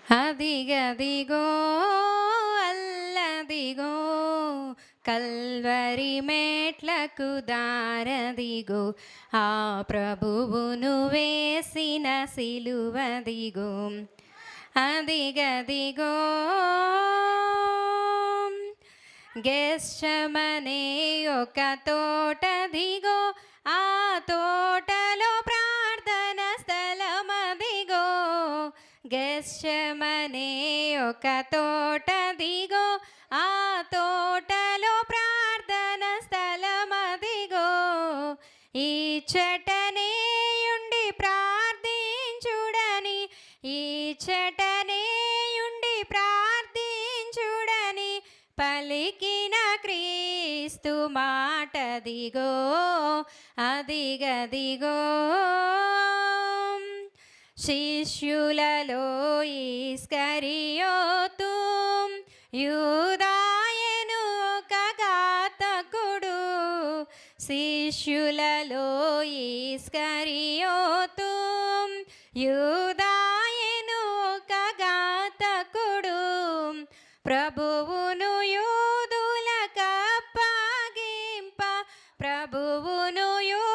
అదిగదిగో అల్లదిగో కల్వరి మేట్లకు దారదిగో ఆ ప్రభువును వేసిన సిలువదిగో అదిగదిగో గెత్సెమనే ఒక తోటదిగో ఆ తోటలో ప్రార్థన స్థలమదిగో గెత్సెమనే ఒక తోటదిగో ఆ తోటలో ప్రార్థన స్థలమదిగో ఈ చటనేయుండి ప్రార్థించుడని ఈ చటనేయుండి ప్రార్థించుడని పలికిన క్రీస్తు మాటదిగో అదిగదిగో శిష్యులలో ఇస్కరియోతు యూదాయను ఒక ఘాతకుడు శిష్యులలో ఇస్కరియోతు యూదాయను ఒక ఘాతకుడు ప్రభువును యూదులకప్పగింప ప్రభువును యూదులకప్పగింప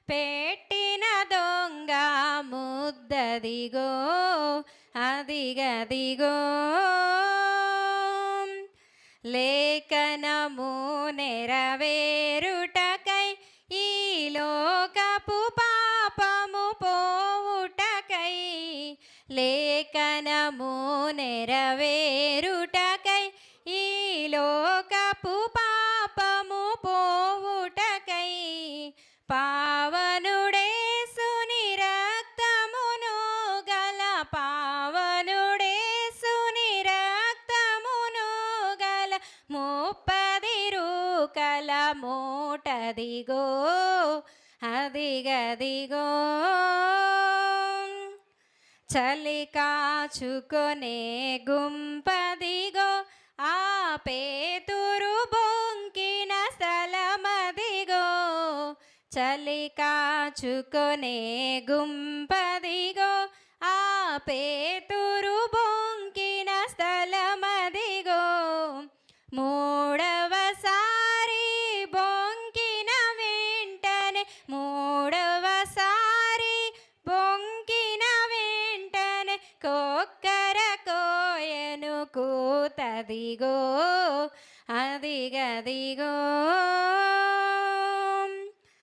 పెట్టిన దొంగ ముద్దదిగో అదిగదిగో లేఖనము నెరవేరుటకై ఈ లోకపు పాపము పోవుటకై లేఖనము నెరవేరుటకై ఈ లోకపు పాపము పోవుటకై పావనుడేసుని రక్తమును గల పావనుడేసుని రక్తమును గల ముప్పదిరుకల మూటదిగో అదిగదిగో చలి కాచుకొనే గుంపదిగో ఆ పేతురు బొంకిన స్థలమదిగో చలి కాచుకొనే గుంపదిగో ఆ పేతురు బొంకిన స్థలమదిగో మూడవసారి బొంకిన వెంటనే మూడవసారి బొంకిన వెంటనే కొక్కర కోయను కూతదిగో